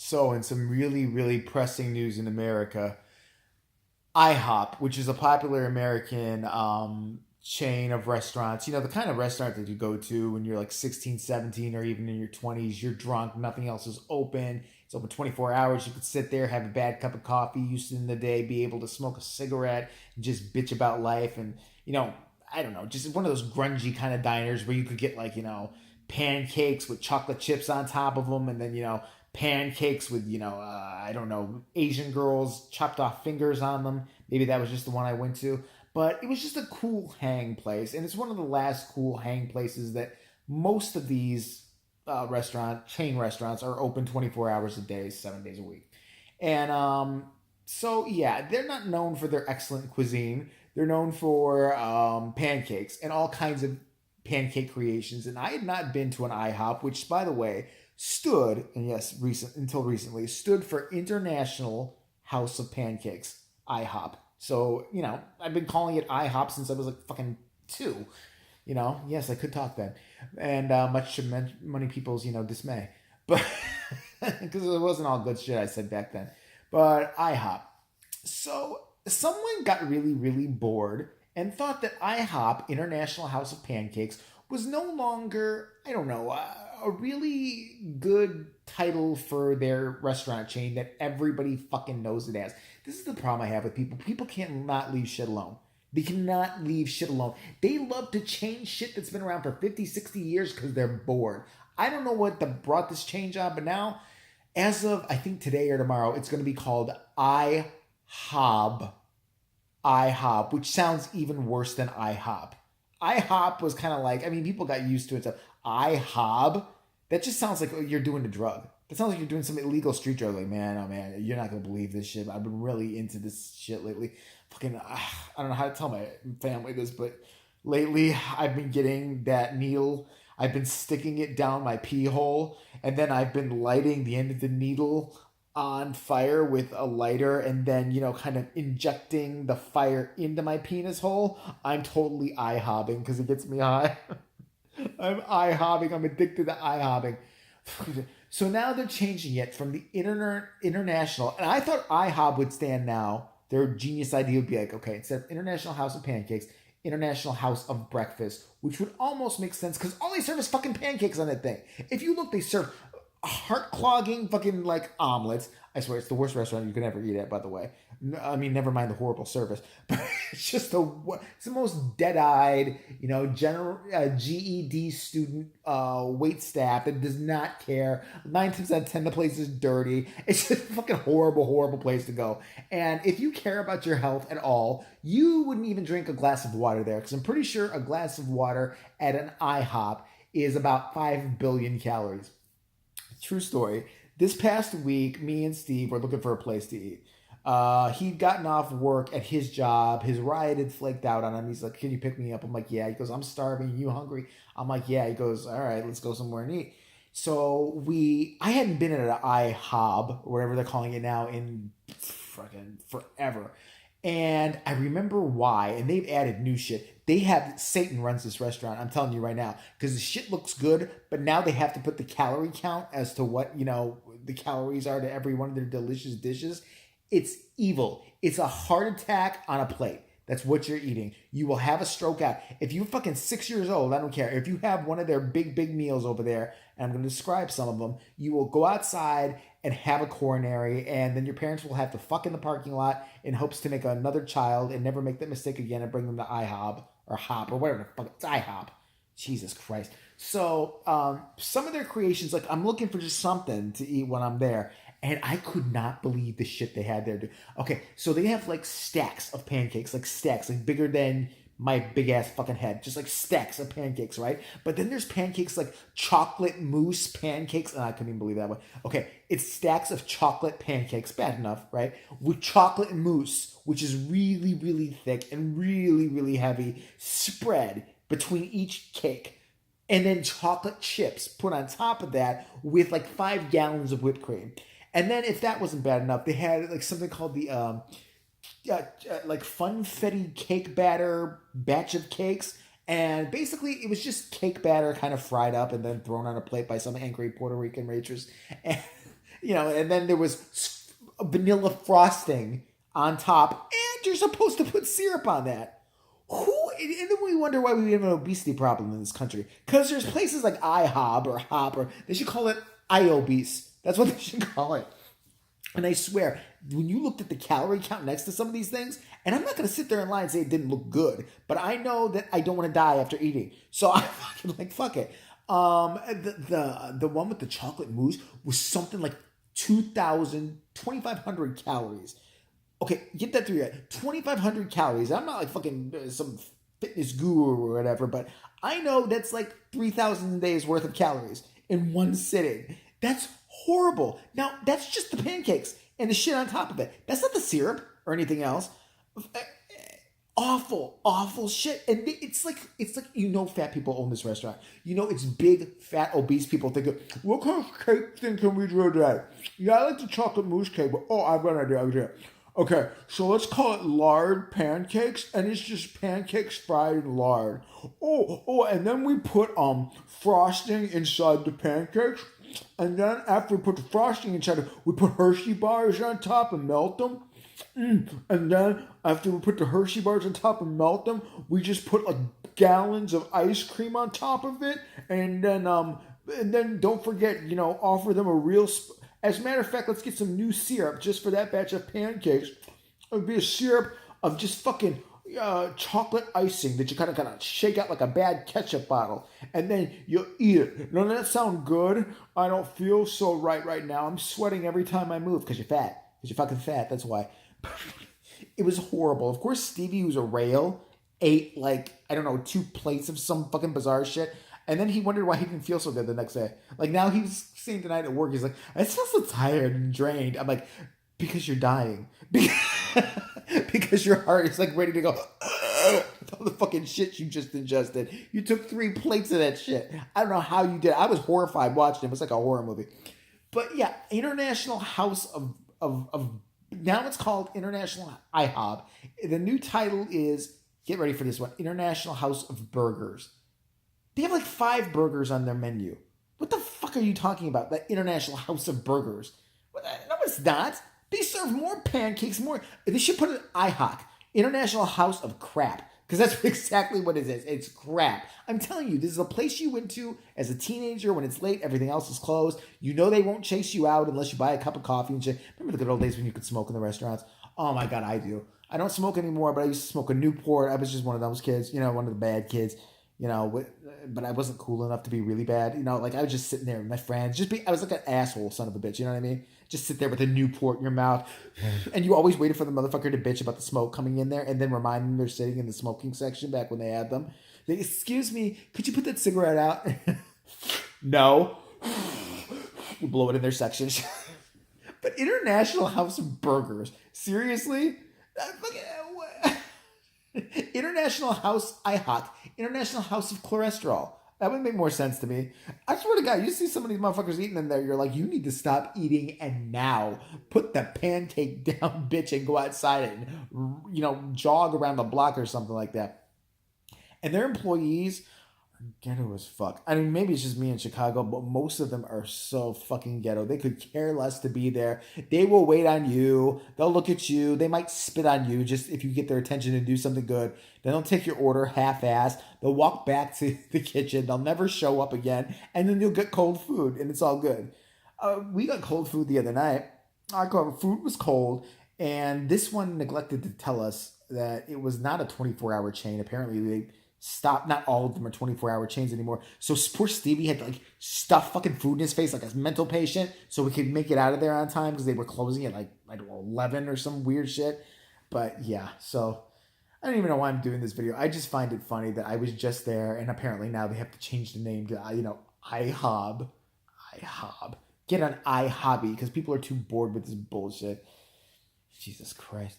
So, in some really, really pressing news in America, IHOP, which is a popular American chain of restaurants, the kind of restaurant that you go to when you're like 16, 17, or even in your 20s, you're drunk, nothing else is open. It's open 24 hours. You could sit there, have a bad cup of coffee, used in the day, be able to smoke a cigarette, and just bitch about life. And, I don't know, just one of those grungy kind of diners where you could get like, pancakes with chocolate chips on top of them, and then, pancakes with I don't know, Asian girls chopped off fingers on them. Maybe that was just the one I went to, but it was just a cool hang place, and it's one of the last cool hang places that most of these chain restaurants are open 24 hours a day, 7 days a week. And so yeah, they're not known for their excellent cuisine. They're known for pancakes and all kinds of pancake creations. And I had not been to an IHOP, which, by the way, stood, and yes, until recently, stood for International House of Pancakes, IHOP. So, I've been calling it IHOP since I was like fucking two. Yes, I could talk then. And much to many people's, dismay. But, because it wasn't all good shit I said back then. But IHOP. So, someone got really, really bored and thought that IHOP, International House of Pancakes, was no longer, I don't know, a really good title for their restaurant chain that everybody fucking knows it as. This is the problem I have with people. People can't not leave shit alone. They cannot leave shit alone. They love to change shit that's been around for 50, 60 years because they're bored. I don't know what brought this change on, but now, as of, I think today or tomorrow, it's going to be called IHOB. IHOP, which sounds even worse than IHOP. IHOP was kind of like, people got used to it. So IHOB, that just sounds like you're doing a drug. That sounds like you're doing some illegal street drug. Like, man, oh man, you're not going to believe this shit. I've been really into this shit lately. Fucking, I don't know how to tell my family this, but lately I've been getting that needle. I've been sticking it down my pee hole, and then I've been lighting the end of the needle on fire with a lighter, and then kind of injecting the fire into my penis hole. I'm totally IHOBing because it gets me high. I'm IHOBing. I'm addicted to IHOBing. So now they're changing it from the international, and I thought IHOB would stand now. Their genius idea would be like, okay, instead of International House of Pancakes, International House of Breakfast, which would almost make sense because all they serve is fucking pancakes on that thing. If you look, they serve heart clogging fucking like omelets. I swear it's the worst restaurant you can ever eat at, by the way. Never mind the horrible service, but it's the most dead-eyed, general GED student wait staff that does not care. 9 times out of 10, the place is dirty. It's just a fucking horrible, horrible place to go. And if you care about your health at all, you wouldn't even drink a glass of water there, because I'm pretty sure a glass of water at an IHOP is about 5 billion calories. True story. This past week, me and Steve were looking for a place to eat. He'd gotten off work at his job. His ride had flaked out on him. He's like, "Can you pick me up?" I'm like, "Yeah." He goes, "I'm starving. You hungry?" I'm like, "Yeah." He goes, "All right, let's go somewhere and eat." So I hadn't been at an IHOB, or whatever they're calling it now, in fucking forever. And I remember why, and they've added new shit. They have, Satan runs this restaurant, I'm telling you right now, because the shit looks good, but now they have to put the calorie count as to what, the calories are to every one of their delicious dishes. It's evil. It's a heart attack on a plate. That's what you're eating. You will have a stroke out. If you're fucking 6 years old, I don't care. If you have one of their big, big meals over there, and I'm going to describe some of them, you will go outside and have a coronary, and then your parents will have to fuck in the parking lot in hopes to make another child and never make that mistake again and bring them to IHOB or HOP or whatever the fuck. It's IHOP. Jesus Christ. So some of their creations, like I'm looking for just something to eat when I'm there. And I could not believe the shit they had there. Dude. Okay, so they have like stacks of pancakes, like stacks, like bigger than my big ass fucking head. Just like stacks of pancakes, right? But then there's pancakes like chocolate mousse pancakes. And I couldn't even believe that one. Okay, it's stacks of chocolate pancakes, bad enough, right? With chocolate mousse, which is really, really thick and really, really heavy, spread between each cake. And then chocolate chips put on top of that with like 5 gallons of whipped cream. And then if that wasn't bad enough, they had like something called the like funfetti cake batter batch of cakes. And basically it was just cake batter kind of fried up and then thrown on a plate by some angry Puerto Rican waitress. And And then there was vanilla frosting on top, and you're supposed to put syrup on that. And then we wonder why we have an obesity problem in this country. Because there's places like IHOB or HOP, or they should call it IOBese. That's what they should call it. And I swear, when you looked at the calorie count next to some of these things, and I'm not going to sit there and lie and say it didn't look good, but I know that I don't want to die after eating. So I'm fucking like, fuck it. The one with the chocolate mousse was something like 2,500 calories. Okay, get that through your head. 2,500 calories. I'm not like fucking some fitness guru or whatever, but I know that's like 3,000 days worth of calories in one sitting. That's horrible. Now, that's just the pancakes and the shit on top of it. That's not the syrup or anything else. Awful shit. And it's like fat people own this restaurant. It's big, fat, obese people think, what kind of cake thing can we do today? Yeah, I like the chocolate mousse cake, but I've got an idea. Okay, so let's call it lard pancakes, and it's just pancakes fried in lard. And then we put frosting inside the pancakes, and then after we put the frosting inside, we put Hershey bars on top and melt them. And then after we put the Hershey bars on top and melt them, we just put like gallons of ice cream on top of it, and then don't forget, offer them a real. As a matter of fact, let's get some new syrup just for that batch of pancakes. It would be a syrup of just fucking chocolate icing that you kind of shake out like a bad ketchup bottle, and then you eat it. Doesn't that sound good? I don't feel so right now. I'm sweating every time I move because you're fat. Because you're fucking fat. That's why. It was horrible. Of course, Stevie, who's a rail, ate 2 plates of some fucking bizarre shit. And then he wondered why he didn't feel so good the next day. Like, now he was saying tonight at work, he's like, I feel so tired and drained. I'm like, because you're dying. Because your heart is like ready to go with all the fucking shit you just ingested. You took 3 plates of that shit. I don't know how you did it. I was horrified watching it. It was like a horror movie. But yeah, International House of now it's called International IHOB. The new title is, get ready for this one, International House of Burgers. They have like 5 burgers on their menu. What the fuck are you talking about? The International House of Burgers. No, it's not. They serve more pancakes, more. They should put it IHOC, International House of Crap. Because that's exactly what it is. It's crap. I'm telling you, this is a place you went to as a teenager when it's late, everything else is closed. They won't chase you out unless you buy a cup of coffee and shit. Remember the good old days when you could smoke in the restaurants? Oh my God, I do. I don't smoke anymore, but I used to smoke a Newport. I was just one of those kids, one of the bad kids. But I wasn't cool enough to be really bad. I was just sitting there with my friends. I was like an asshole son of a bitch. You know what I mean? Just sit there with a Newport in your mouth. And you always waited for the motherfucker to bitch about the smoke coming in there and then remind them they're sitting in the smoking section back when they had them. Excuse me, could you put that cigarette out? No. You blow it in their section. But International House of Burgers. Seriously? International House IHOC, International House of Cholesterol. That would make more sense to me. I swear to God, you see some of these motherfuckers eating in there, you're like, you need to stop eating and now put the pancake down, bitch, and go outside and, jog around the block or something like that. And their employees are ghetto as fuck. I mean, maybe it's just me in Chicago, but most of them are so fucking ghetto. They could care less to be there. They will wait on you. They'll look at you. They might spit on you just if you get their attention and do something good. Then they'll take your order half-assed. They'll walk back to the kitchen. They'll never show up again. And then you'll get cold food, and it's all good. We got cold food the other night. Our food was cold, and this one neglected to tell us that it was not a 24-hour chain. Apparently, they stopped. Not all of them are 24-hour chains anymore. So poor Stevie had to stuff fucking food in his face like a mental patient so we could make it out of there on time because they were closing at like 11 or some weird shit. But yeah, so I don't even know why I'm doing this video. I just find it funny that I was just there, and apparently now they have to change the name to, IHOB. Get on iHobby because people are too bored with this bullshit. Jesus Christ.